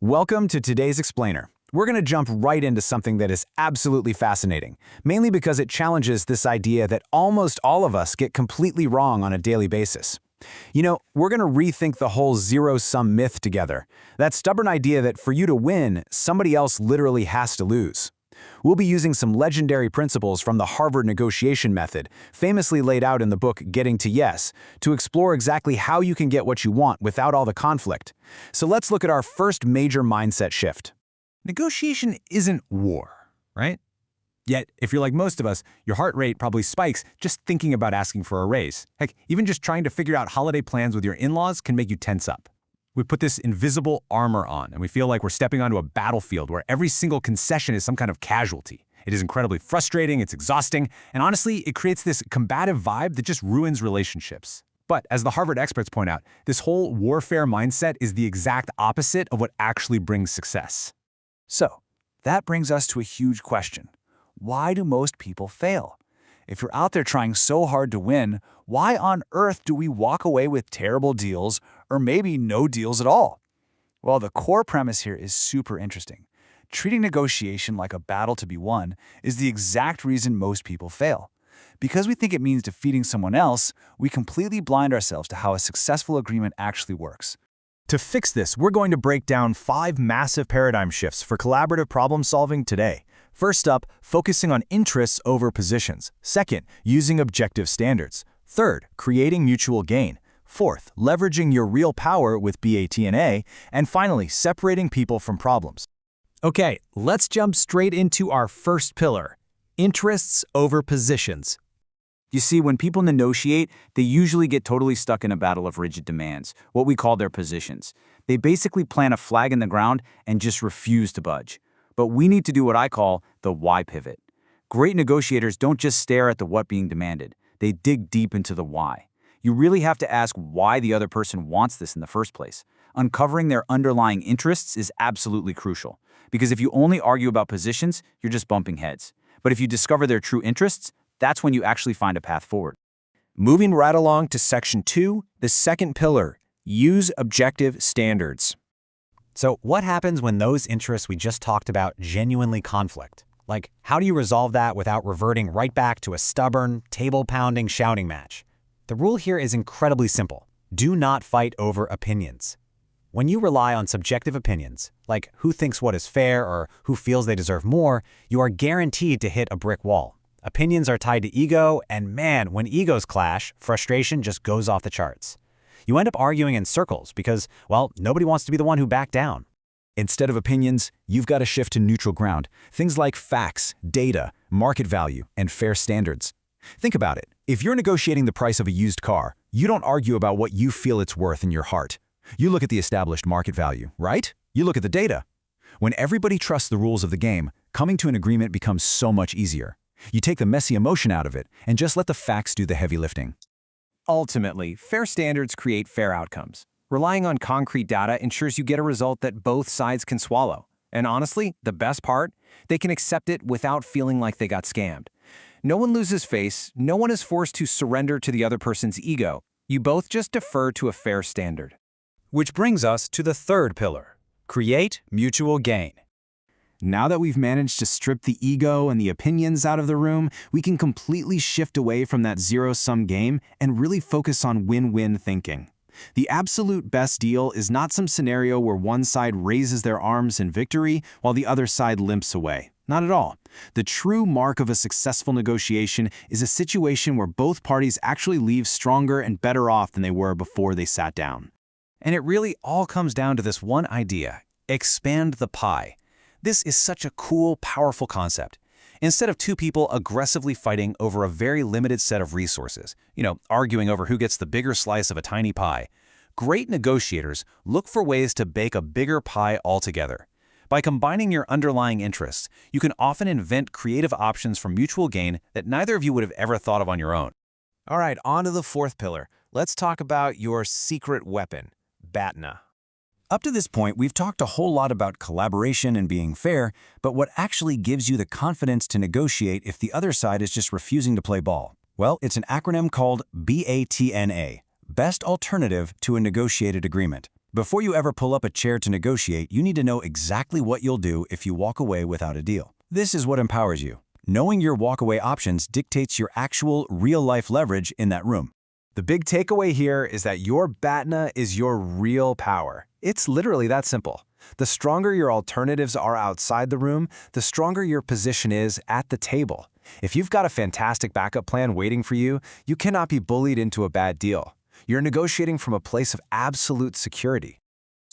Welcome to today's explainer. We're going to jump right into something that is absolutely fascinating, mainly because it challenges this idea that almost all of us get completely wrong on a daily basis. We're going to rethink the whole zero-sum myth together, that stubborn idea that for you to win, somebody else literally has to lose. We'll be using some legendary principles from the Harvard negotiation method, famously laid out in the book Getting to Yes, to explore exactly how you can get what you want without all the conflict. So let's look at our first major mindset shift. Negotiation isn't war, right? Yet, if you're like most of us, your heart rate probably spikes just thinking about asking for a raise. Heck, even just trying to figure out holiday plans with your in-laws can make you tense up. We put this invisible armor on, and we feel like we're stepping onto a battlefield where every single concession is some kind of casualty. It is incredibly frustrating, it's exhausting, and honestly, it creates this combative vibe that just ruins relationships. But as the Harvard experts point out, this whole warfare mindset is the exact opposite of what actually brings success. So, that brings us to a huge question. Why do most people fail? If you're out there trying so hard to win, why on earth do we walk away with terrible deals or maybe no deals at all? Well, the core premise here is super interesting. Treating negotiation like a battle to be won is the exact reason most people fail. Because we think it means defeating someone else, we completely blind ourselves to how a successful agreement actually works. To fix this, we're going to break down 5 massive paradigm shifts for collaborative problem solving today. First up, focusing on interests over positions. Second, using objective standards. Third, creating mutual gain. Fourth, leveraging your real power with BAT&A. And finally, separating people from problems. Okay, let's jump straight into our first pillar, interests over positions. You see, when people negotiate, they usually get totally stuck in a battle of rigid demands, what we call their positions. They basically plant a flag in the ground and just refuse to budge. But we need to do what I call the why pivot. Great negotiators don't just stare at the what being demanded. They dig deep into the why. You really have to ask why the other person wants this in the first place. Uncovering their underlying interests is absolutely crucial. Because if you only argue about positions, you're just bumping heads. But if you discover their true interests, that's when you actually find a path forward. Moving right along to Section 2, the second pillar, use objective standards. So what happens when those interests we just talked about genuinely conflict? Like, how do you resolve that without reverting right back to a stubborn, table-pounding shouting match? The rule here is incredibly simple. Do not fight over opinions. When you rely on subjective opinions, like who thinks what is fair or who feels they deserve more, you are guaranteed to hit a brick wall. Opinions are tied to ego, and man, when egos clash, frustration just goes off the charts. You end up arguing in circles because, well, nobody wants to be the one who backed down. Instead of opinions, you've got to shift to neutral ground. Things like facts, data, market value, and fair standards. Think about it. If you're negotiating the price of a used car, you don't argue about what you feel it's worth in your heart. You look at the established market value, right? You look at the data. When everybody trusts the rules of the game, coming to an agreement becomes so much easier. You take the messy emotion out of it and just let the facts do the heavy lifting. Ultimately, fair standards create fair outcomes. Relying on concrete data ensures you get a result that both sides can swallow. And honestly, the best part? They can accept it without feeling like they got scammed. No one loses face, no one is forced to surrender to the other person's ego. You both just defer to a fair standard. Which brings us to the third pillar, create mutual gain. Now that we've managed to strip the ego and the opinions out of the room, we can completely shift away from that zero-sum game and really focus on win-win thinking. The absolute best deal is not some scenario where one side raises their arms in victory while the other side limps away. Not at all. The true mark of a successful negotiation is a situation where both parties actually leave stronger and better off than they were before they sat down. And it really all comes down to this one idea, expand the pie. This is such a cool, powerful concept. Instead of two people aggressively fighting over a very limited set of resources, arguing over who gets the bigger slice of a tiny pie, great negotiators look for ways to bake a bigger pie altogether. By combining your underlying interests, you can often invent creative options for mutual gain that neither of you would have ever thought of on your own. All right, on to the fourth pillar. Let's talk about your secret weapon, BAT&A. Up to this point, we've talked a whole lot about collaboration and being fair, but what actually gives you the confidence to negotiate if the other side is just refusing to play ball? Well, it's an acronym called BAT&A, Best Alternative to a Negotiated Agreement. Before you ever pull up a chair to negotiate, you need to know exactly what you'll do if you walk away without a deal. This is what empowers you. Knowing your walkaway options dictates your actual, real-life leverage in that room. The big takeaway here is that your BATNA is your real power. It's literally that simple. The stronger your alternatives are outside the room, the stronger your position is at the table. If you've got a fantastic backup plan waiting for you, you cannot be bullied into a bad deal. You're negotiating from a place of absolute security.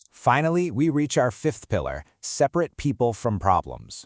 Finally, we reach our fifth pillar, separate people from problems.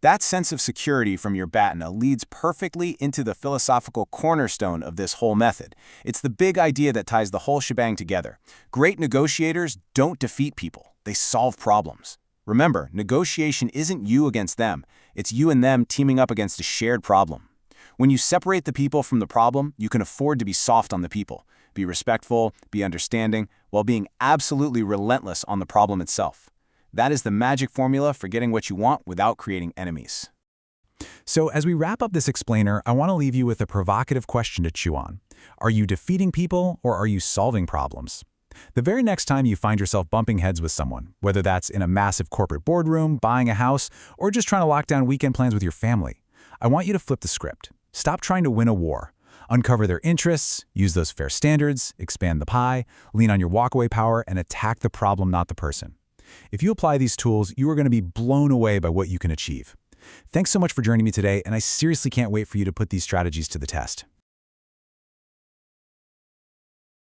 That sense of security from your BATNA leads perfectly into the philosophical cornerstone of this whole method. It's the big idea that ties the whole shebang together. Great negotiators don't defeat people, they solve problems. Remember, negotiation isn't you against them, it's you and them teaming up against a shared problem. When you separate the people from the problem, you can afford to be soft on the people, be respectful, be understanding, while being absolutely relentless on the problem itself. That is the magic formula for getting what you want without creating enemies. So as we wrap up this explainer, I want to leave you with a provocative question to chew on. Are you defeating people or are you solving problems? The very next time you find yourself bumping heads with someone, whether that's in a massive corporate boardroom, buying a house, or just trying to lock down weekend plans with your family, I want you to flip the script. Stop trying to win a war. Uncover their interests, use those fair standards, expand the pie, lean on your walkaway power, and attack the problem, not the person. If you apply these tools, you are going to be blown away by what you can achieve. Thanks so much for joining me today, and I seriously can't wait for you to put these strategies to the test.